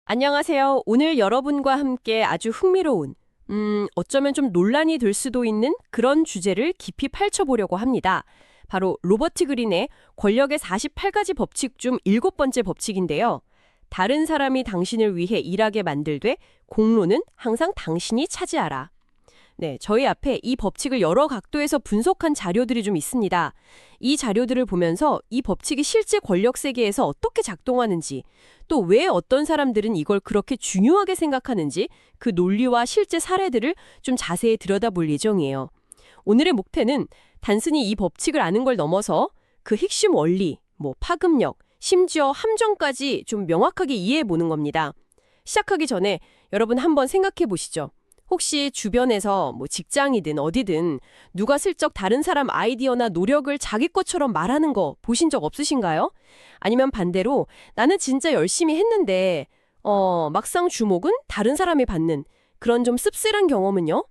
안녕하세요. 오늘 여러분과 함께 아주 흥미로운, 어쩌면 좀 논란이 될 수도 있는 그런 주제를 깊이 파헤쳐보려고 합니다. 바로 로버트 그린의 권력의 48가지 법칙 중 7번째 법칙인데요. 다른 사람이 당신을 위해 일하게 만들되 공로는 항상 당신이 차지하라. 네, 저희 앞에 이 법칙을 여러 각도에서 분석한 자료들이 좀 있습니다. 이 자료들을 보면서 이 법칙이 실제 권력 세계에서 어떻게 작동하는지, 또 왜 어떤 사람들은 이걸 그렇게 중요하게 생각하는지 그 논리와 실제 사례들을 좀 자세히 들여다볼 예정이에요. 오늘의 목표는 단순히 이 법칙을 아는 걸 넘어서 그 핵심 원리, 파급력, 심지어 함정까지 좀 명확하게 이해해 보는 겁니다. 시작하기 전에 여러분 한번 생각해 보시죠. 혹시 주변에서 직장이든 어디든 누가 슬쩍 다른 사람 아이디어나 노력을 자기 것처럼 말하는 거 보신 적 없으신가요? 아니면 반대로 나는 진짜 열심히 했는데 막상 주목은 다른 사람이 받는 그런 좀 씁쓸한 경험은요?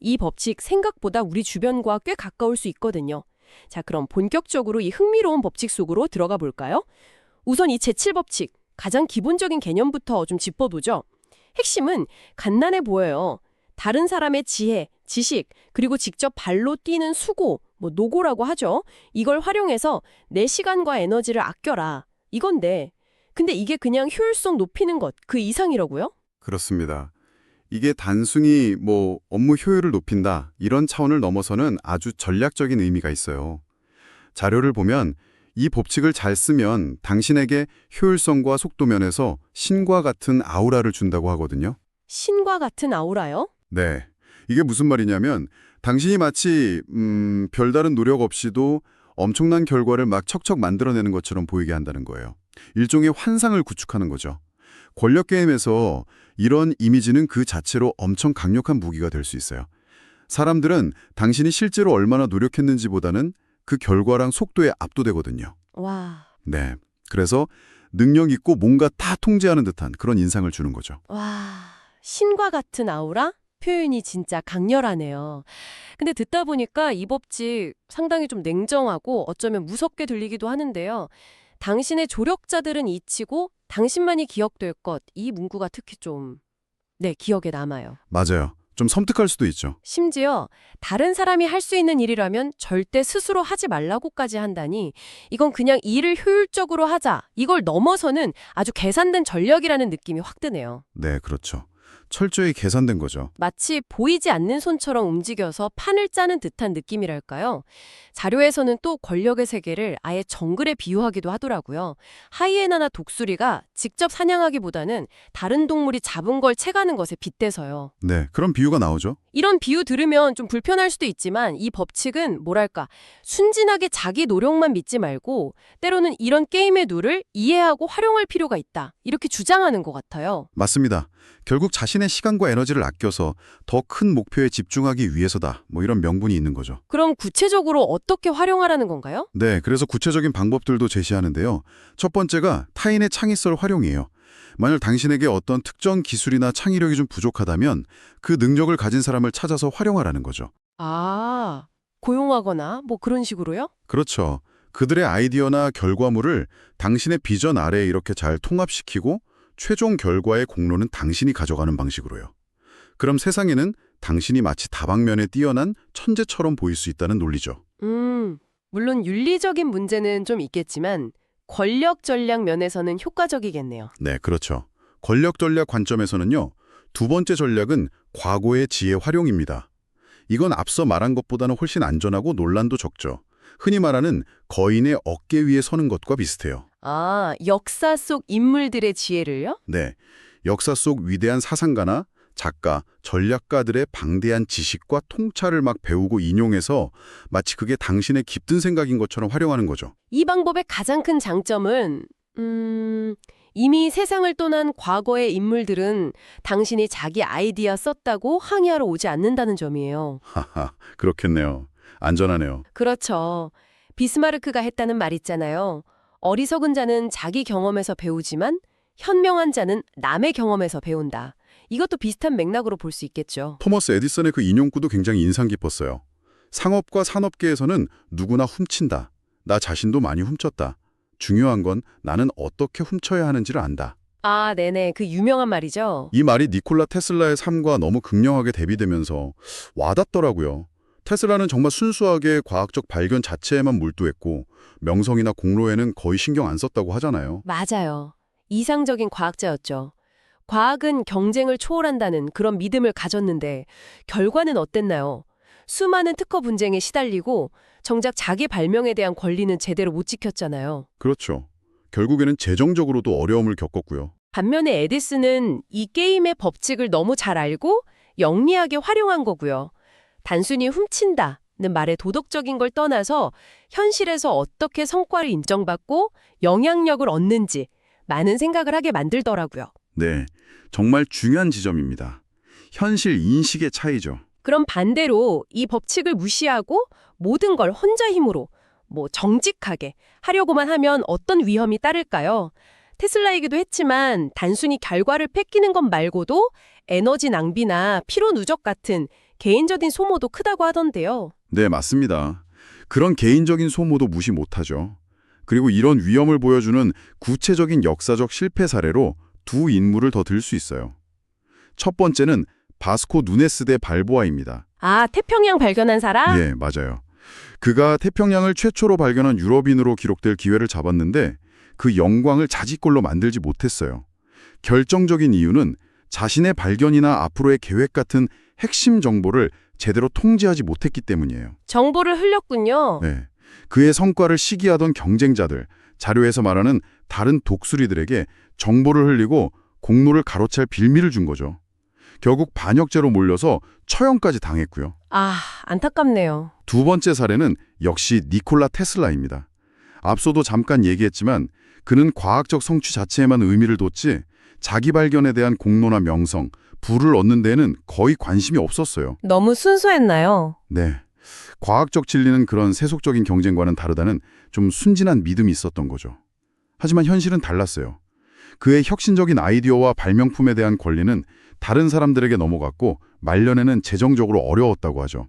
이 법칙 생각보다 우리 주변과 꽤 가까울 수 있거든요. 자, 그럼 본격적으로 이 흥미로운 법칙 속으로 들어가 볼까요? 우선 이 제7법칙, 가장 기본적인 개념부터 좀 짚어보죠. 핵심은 간단해 보여요. 다른 사람의 지혜, 지식, 그리고 직접 발로 뛰는 수고, 노고라고 하죠. 이걸 활용해서 내 시간과 에너지를 아껴라. 이건데, 근데 이게 그냥 효율성 높이는 것, 그 이상이라고요? 그렇습니다. 이게 단순히 업무 효율을 높인다 이런 차원을 넘어서는 아주 전략적인 의미가 있어요. 자료를 보면 이 법칙을 잘 쓰면 당신에게 효율성과 속도 면에서 신과 같은 아우라를 준다고 하거든요. 신과 같은 아우라요? 네. 이게 무슨 말이냐면 당신이 마치 별다른 노력 없이도 엄청난 결과를 막 척척 만들어내는 것처럼 보이게 한다는 거예요. 일종의 환상을 구축하는 거죠. 권력 게임에서 이런 이미지는 그 자체로 엄청 강력한 무기가 될 수 있어요. 사람들은 당신이 실제로 얼마나 노력했는지보다는 그 결과랑 속도에 압도되거든요. 와, 네. 그래서 능력 있고 뭔가 다 통제하는 듯한 그런 인상을 주는 거죠. 와, 신과 같은 아우라? 표현이 진짜 강렬하네요. 근데 듣다 보니까 이 법칙 상당히 좀 냉정하고 어쩌면 무섭게 들리기도 하는데요. 당신의 조력자들은 잊히고 당신만이 기억될 것, 이 문구가 특히 좀, 네, 기억에 남아요. 맞아요. 좀 섬뜩할 수도 있죠. 심지어 다른 사람이 할 수 있는 일이라면 절대 스스로 하지 말라고까지 한다니 이건 그냥 일을 효율적으로 하자. 이걸 넘어서는 아주 계산된 전략이라는 느낌이 확 드네요. 네, 그렇죠. 철저히 계산된 거죠. 마치 보이지 않는 손처럼 움직여서 판을 짜는 듯한 느낌이랄까요? 자료에서는 또 권력의 세계를 아예 정글에 비유하기도 하더라고요. 하이에나나 독수리가 직접 사냥하기보다는 다른 동물이 잡은 걸 채가는 것에 빗대서요. 네, 그런 비유가 나오죠. 이런 비유 들으면 좀 불편할 수도 있지만 이 법칙은 뭐랄까 순진하게 자기 노력만 믿지 말고 때로는 이런 게임의 룰을 이해하고 활용할 필요가 있다. 이렇게 주장하는 것 같아요. 맞습니다. 결국 자신의 시간과 에너지를 아껴서 더 큰 목표에 집중하기 위해서다. 이런 명분이 있는 거죠. 그럼 구체적으로 어떻게 활용하라는 건가요? 네, 그래서 구체적인 방법들도 제시하는데요. 첫 번째가 타인의 창의성을 활용이에요. 만약 당신에게 어떤 특정 기술이나 창의력이 좀 부족하다면 그 능력을 가진 사람을 찾아서 활용하라는 거죠. 아, 고용하거나 그런 식으로요? 그렇죠. 그들의 아이디어나 결과물을 당신의 비전 아래에 이렇게 잘 통합시키고 최종 결과의 공로는 당신이 가져가는 방식으로요. 그럼 세상에는 당신이 마치 다방면에 뛰어난 천재처럼 보일 수 있다는 논리죠. 물론 윤리적인 문제는 좀 있겠지만 권력 전략 면에서는 효과적이겠네요. 네, 그렇죠. 권력 전략 관점에서는요. 두 번째 전략은 과거의 지혜 활용입니다. 이건 앞서 말한 것보다는 훨씬 안전하고 논란도 적죠. 흔히 말하는 거인의 어깨 위에 서는 것과 비슷해요. 아, 역사 속 인물들의 지혜를요? 네, 역사 속 위대한 사상가나 작가, 전략가들의 방대한 지식과 통찰을 막 배우고 인용해서 마치 그게 당신의 깊은 생각인 것처럼 활용하는 거죠. 이 방법의 가장 큰 장점은 이미 세상을 떠난 과거의 인물들은 당신이 자기 아이디어 썼다고 항의하러 오지 않는다는 점이에요. 하하, 그렇겠네요. 안전하네요. 그렇죠. 비스마르크가 했다는 말 있잖아요. 어리석은 자는 자기 경험에서 배우지만 현명한 자는 남의 경험에서 배운다. 이것도 비슷한 맥락으로 볼 수 있겠죠. 토머스 에디슨의 그 인용구도 굉장히 인상 깊었어요. 상업과 산업계에서는 누구나 훔친다. 나 자신도 많이 훔쳤다. 중요한 건 나는 어떻게 훔쳐야 하는지를 안다. 아, 네네. 그 유명한 말이죠. 이 말이 니콜라 테슬라의 삶과 너무 극명하게 대비되면서 와닿더라고요. 테슬라는 정말 순수하게 과학적 발견 자체에만 몰두했고 명성이나 공로에는 거의 신경 안 썼다고 하잖아요. 맞아요. 이상적인 과학자였죠. 과학은 경쟁을 초월한다는 그런 믿음을 가졌는데 결과는 어땠나요? 수많은 특허 분쟁에 시달리고 정작 자기 발명에 대한 권리는 제대로 못 지켰잖아요. 그렇죠. 결국에는 재정적으로도 어려움을 겪었고요. 반면에 에디슨은 이 게임의 법칙을 너무 잘 알고 영리하게 활용한 거고요. 단순히 훔친다는 말의 도덕적인 걸 떠나서 현실에서 어떻게 성과를 인정받고 영향력을 얻는지 많은 생각을 하게 만들더라고요. 네, 정말 중요한 지점입니다. 현실 인식의 차이죠. 그럼 반대로 이 법칙을 무시하고 모든 걸 혼자 힘으로 정직하게 하려고만 하면 어떤 위험이 따를까요? 테슬라이기도 했지만 단순히 결과를 뺏기는 것 말고도 에너지 낭비나 피로 누적 같은 개인적인 소모도 크다고 하던데요. 네, 맞습니다. 그런 개인적인 소모도 무시 못하죠. 그리고 이런 위험을 보여주는 구체적인 역사적 실패 사례로 두 인물을 더 들 수 있어요. 첫 번째는 바스코 누네스 대 발보아입니다. 아, 태평양 발견한 사람? 예, 맞아요. 그가 태평양을 최초로 발견한 유럽인으로 기록될 기회를 잡았는데 그 영광을 자지꼴로 만들지 못했어요. 결정적인 이유는 자신의 발견이나 앞으로의 계획 같은 핵심 정보를 제대로 통제하지 못했기 때문이에요. 정보를 흘렸군요. 네. 그의 성과를 시기하던 경쟁자들, 자료에서 말하는 다른 독수리들에게 정보를 흘리고 공로를 가로챌 빌미를 준 거죠. 결국 반역죄로 몰려서 처형까지 당했고요. 아, 안타깝네요. 두 번째 사례는 역시 니콜라 테슬라입니다. 앞서도 잠깐 얘기했지만 그는 과학적 성취 자체에만 의미를 뒀지 자기 발견에 대한 공로나 명성, 부를 얻는 데에는 거의 관심이 없었어요. 너무 순수했나요? 네. 과학적 진리는 그런 세속적인 경쟁과는 다르다는 좀 순진한 믿음이 있었던 거죠. 하지만 현실은 달랐어요. 그의 혁신적인 아이디어와 발명품에 대한 권리는 다른 사람들에게 넘어갔고 말년에는 재정적으로 어려웠다고 하죠.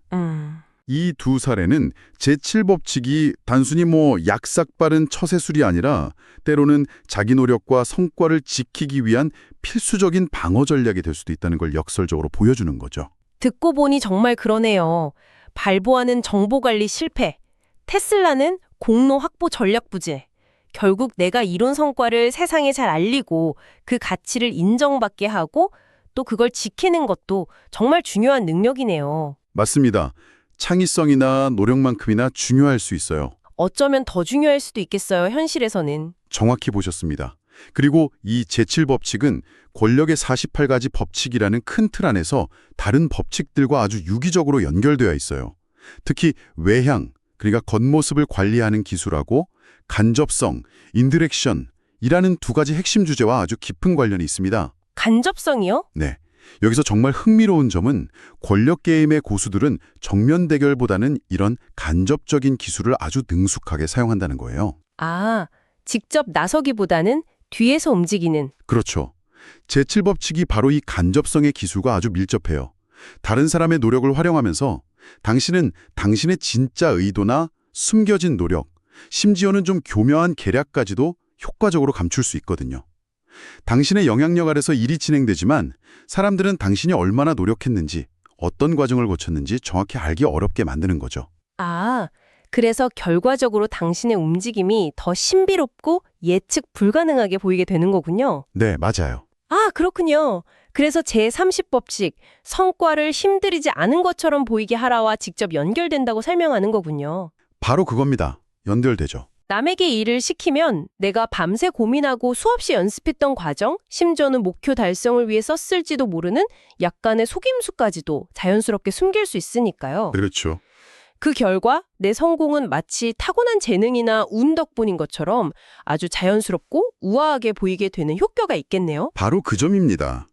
이 두 사례는 제7법칙이 단순히 약삭빠른 처세술이 아니라 때로는 자기 노력과 성과를 지키기 위한 필수적인 방어 전략이 될 수도 있다는 걸 역설적으로 보여주는 거죠. 듣고 보니 정말 그러네요. 발보하는 정보관리 실패, 테슬라는 공로 확보 전략 부재. 결국 내가 이룬 성과를 세상에 잘 알리고 그 가치를 인정받게 하고 또 그걸 지키는 것도 정말 중요한 능력이네요. 맞습니다. 창의성이나 노력만큼이나 중요할 수 있어요. 어쩌면 더 중요할 수도 있겠어요, 현실에서는. 정확히 보셨습니다. 그리고 이 제7법칙은 권력의 48가지 법칙이라는 큰 틀 안에서 다른 법칙들과 아주 유기적으로 연결되어 있어요. 특히 외향, 그러니까 겉모습을 관리하는 기술하고 간접성, 인디렉션이라는 두 가지 핵심 주제와 아주 깊은 관련이 있습니다. 간접성이요? 네. 여기서 정말 흥미로운 점은 권력 게임의 고수들은 정면 대결보다는 이런 간접적인 기술을 아주 능숙하게 사용한다는 거예요. 아, 직접 나서기보다는 뒤에서 움직이는. 그렇죠. 제7법칙이 바로 이 간접성의 기술과 아주 밀접해요. 다른 사람의 노력을 활용하면서 당신은 당신의 진짜 의도나 숨겨진 노력, 심지어는 좀 교묘한 계략까지도 효과적으로 감출 수 있거든요. 당신의 영향력 아래서 일이 진행되지만 사람들은 당신이 얼마나 노력했는지, 어떤 과정을 거쳤는지 정확히 알기 어렵게 만드는 거죠. 아, 그래서 결과적으로 당신의 움직임이 더 신비롭고 예측 불가능하게 보이게 되는 거군요. 네, 맞아요. 아, 그렇군요. 그래서 제30법칙, 성과를 힘들이지 않은 것처럼 보이게 하라와 직접 연결된다고 설명하는 거군요. 바로 그겁니다. 연결되죠. 남에게 일을 시키면 내가 밤새 고민하고 수없이 연습했던 과정, 심지어는 목표 달성을 위해 썼을지도 모르는 약간의 속임수까지도 자연스럽게 숨길 수 있으니까요. 그렇죠. 그 결과 내 성공은 마치 타고난 재능이나 운 덕분인 것처럼 아주 자연스럽고 우아하게 보이게 되는 효과가 있겠네요. 바로 그 점입니다.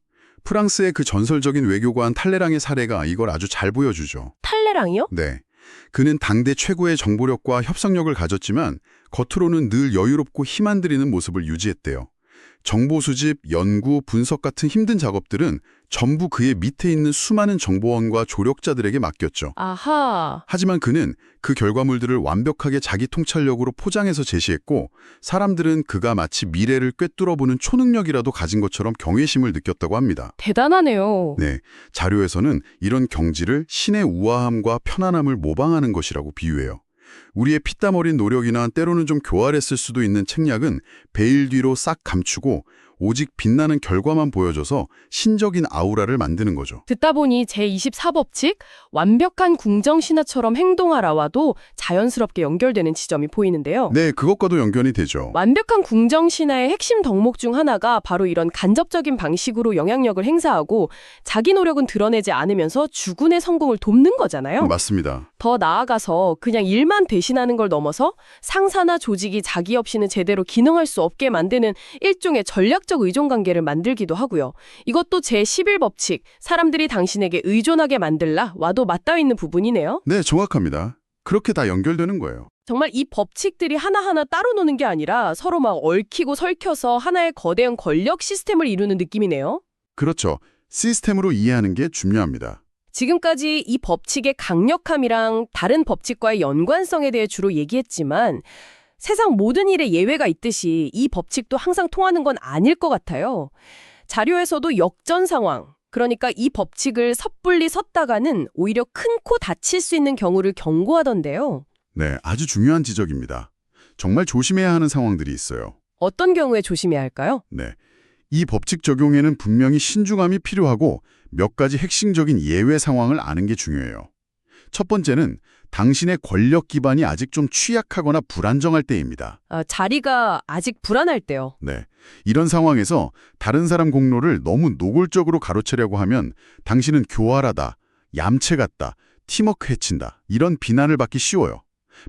프랑스의 그 전설적인 외교관 탈레랑의 사례가 이걸 아주 잘 보여주죠. 탈레랑이요? 네. 그는 당대 최고의 정보력과 협상력을 가졌지만 겉으로는 늘 여유롭고 힘 안 들이는 모습을 유지했대요. 정보 수집, 연구, 분석 같은 힘든 작업들은 전부 그의 밑에 있는 수많은 정보원과 조력자들에게 맡겼죠. 아하. 하지만 그는 그 결과물들을 완벽하게 자기 통찰력으로 포장해서 제시했고 사람들은 그가 마치 미래를 꿰뚫어보는 초능력이라도 가진 것처럼 경외심을 느꼈다고 합니다. 대단하네요. 네, 자료에서는 이런 경지를 신의 우아함과 편안함을 모방하는 것이라고 비유해요. 우리의 피땀 어린 노력이나 때로는 좀 교활했을 수도 있는 책략은 베일 뒤로 싹 감추고 오직 빛나는 결과만 보여줘서 신적인 아우라를 만드는 거죠. 듣다 보니 제24법칙, 완벽한 궁정신화처럼 행동하라와도 자연스럽게 연결되는 지점이 보이는데요. 네, 그것과도 연결이 되죠. 완벽한 궁정신화의 핵심 덕목 중 하나가 바로 이런 간접적인 방식으로 영향력을 행사하고 자기 노력은 드러내지 않으면서 주군의 성공을 돕는 거잖아요. 맞습니다. 더 나아가서 그냥 일만 대신하는 걸 넘어서 상사나 조직이 자기 없이는 제대로 기능할 수 없게 만드는 일종의 전략적 의존관계를 만들기도 하고요. 이것도 제11법칙, 사람들이 당신에게 의존하게 만들라 와도 맞닿아 있는 부분이네요. 네, 정확합니다. 그렇게 다 연결되는 거예요. 정말 이 법칙들이 하나하나 따로 노는 게 아니라 서로 막 얽히고 설켜서 하나의 거대한 권력 시스템을 이루는 느낌이네요. 그렇죠. 시스템으로 이해하는 게 중요합니다. 지금까지 이 법칙의 강력함이랑 다른 법칙과의 연관성에 대해 주로 얘기했지만 세상 모든 일에 예외가 있듯이 이 법칙도 항상 통하는 건 아닐 것 같아요. 자료에서도 역전 상황, 그러니까 이 법칙을 섣불리 섰다가는 오히려 큰 코 다칠 수 있는 경우를 경고하던데요. 네, 아주 중요한 지적입니다. 정말 조심해야 하는 상황들이 있어요. 어떤 경우에 조심해야 할까요? 네, 이 법칙 적용에는 분명히 신중함이 필요하고 몇 가지 핵심적인 예외 상황을 아는 게 중요해요. 첫 번째는 당신의 권력 기반이 아직 좀 취약하거나 불안정할 때입니다. 자리가 아직 불안할 때요. 네, 이런 상황에서 다른 사람 공로를 너무 노골적으로 가로채려고 하면 당신은 교활하다, 얌체 같다, 팀워크 해친다 이런 비난을 받기 쉬워요.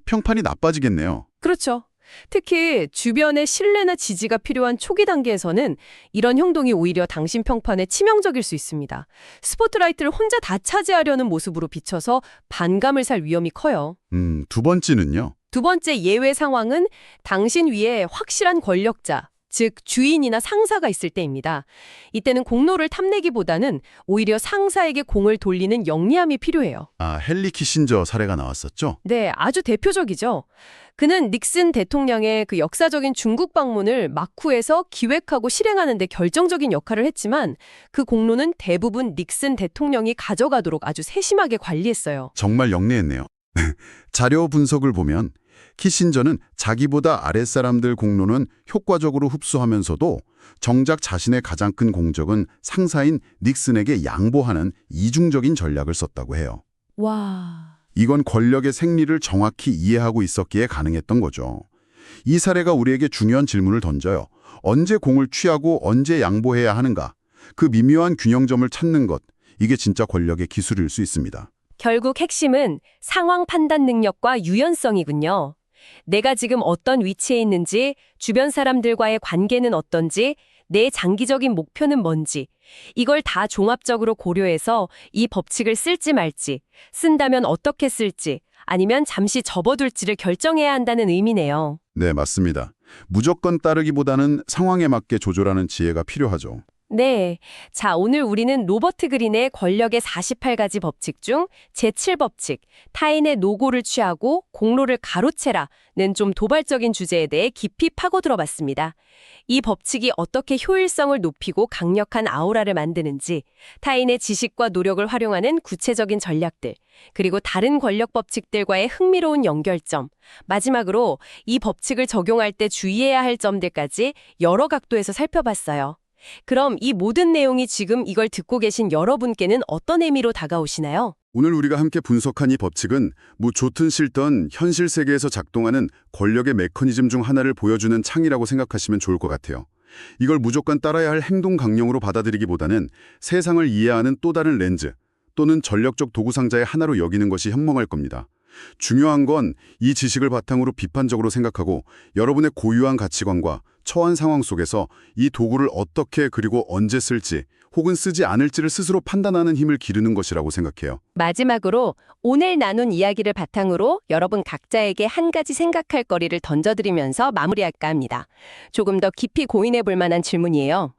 평판이 나빠지겠네요. 그렇죠. 특히 주변의 신뢰나 지지가 필요한 초기 단계에서는 이런 행동이 오히려 당신 평판에 치명적일 수 있습니다. 스포트라이트를 혼자 다 차지하려는 모습으로 비춰서 반감을 살 위험이 커요. 두 번째는요. 두 번째 예외 상황은 당신 위에 확실한 권력자, 즉 주인이나 상사가 있을 때입니다. 이때는 공로를 탐내기보다는 오히려 상사에게 공을 돌리는 영리함이 필요해요. 헨리 키신저 사례가 나왔었죠? 네, 아주 대표적이죠. 그는 닉슨 대통령의 그 역사적인 중국 방문을 마쿠에서 기획하고 실행하는 데 결정적인 역할을 했지만 그 공로는 대부분 닉슨 대통령이 가져가도록 아주 세심하게 관리했어요. 정말 영리했네요. 자료 분석을 보면 키신저는 자기보다 아랫사람들 공로는 효과적으로 흡수하면서도 정작 자신의 가장 큰 공적은 상사인 닉슨에게 양보하는 이중적인 전략을 썼다고 해요. 와... 이건 권력의 생리를 정확히 이해하고 있었기에 가능했던 거죠. 이 사례가 우리에게 중요한 질문을 던져요. 언제 공을 취하고 언제 양보해야 하는가? 그 미묘한 균형점을 찾는 것, 이게 진짜 권력의 기술일 수 있습니다. 결국 핵심은 상황 판단 능력과 유연성이군요. 내가 지금 어떤 위치에 있는지, 주변 사람들과의 관계는 어떤지, 내 장기적인 목표는 뭔지, 이걸 다 종합적으로 고려해서 이 법칙을 쓸지 말지, 쓴다면 어떻게 쓸지, 아니면 잠시 접어둘지를 결정해야 한다는 의미네요. 네, 맞습니다. 무조건 따르기보다는 상황에 맞게 조절하는 지혜가 필요하죠. 네. 자, 오늘 우리는 로버트 그린의 권력의 48가지 법칙 중 제7법칙, 타인의 노고를 취하고 공로를 가로채라는 좀 도발적인 주제에 대해 깊이 파고들어 봤습니다. 이 법칙이 어떻게 효율성을 높이고 강력한 아우라를 만드는지, 타인의 지식과 노력을 활용하는 구체적인 전략들, 그리고 다른 권력 법칙들과의 흥미로운 연결점, 마지막으로 이 법칙을 적용할 때 주의해야 할 점들까지 여러 각도에서 살펴봤어요. 그럼 이 모든 내용이 지금 이걸 듣고 계신 여러분께는 어떤 의미로 다가오시나요? 오늘 우리가 함께 분석한 이 법칙은 좋든 싫든 현실 세계에서 작동하는 권력의 메커니즘 중 하나를 보여주는 창이라고 생각하시면 좋을 것 같아요. 이걸 무조건 따라야 할 행동 강령으로 받아들이기보다는 세상을 이해하는 또 다른 렌즈 또는 전략적 도구 상자의 하나로 여기는 것이 현명할 겁니다. 중요한 건 이 지식을 바탕으로 비판적으로 생각하고 여러분의 고유한 가치관과 처한 상황 속에서 이 도구를 어떻게 그리고 언제 쓸지 혹은 쓰지 않을지를 스스로 판단하는 힘을 기르는 것이라고 생각해요. 마지막으로 오늘 나눈 이야기를 바탕으로 여러분 각자에게 한 가지 생각할 거리를 던져드리면서 마무리할까 합니다. 조금 더 깊이 고민해 볼 만한 질문이에요.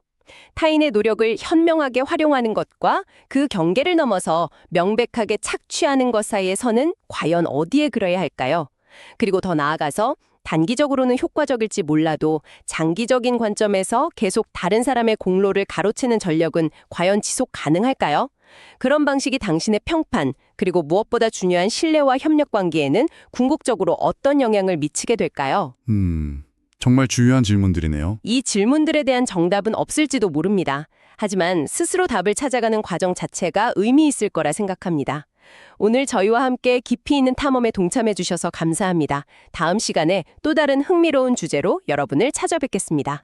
타인의 노력을 현명하게 활용하는 것과 그 경계를 넘어서 명백하게 착취하는 것 사이의 선은 과연 어디에 그려야 할까요? 그리고 더 나아가서 단기적으로는 효과적일지 몰라도 장기적인 관점에서 계속 다른 사람의 공로를 가로채는 전력은 과연 지속 가능할까요? 그런 방식이 당신의 평판, 그리고 무엇보다 중요한 신뢰와 협력 관계에는 궁극적으로 어떤 영향을 미치게 될까요? 정말 중요한 질문들이네요. 이 질문들에 대한 정답은 없을지도 모릅니다. 하지만 스스로 답을 찾아가는 과정 자체가 의미 있을 거라 생각합니다. 오늘 저희와 함께 깊이 있는 탐험에 동참해 주셔서 감사합니다. 다음 시간에 또 다른 흥미로운 주제로 여러분을 찾아뵙겠습니다.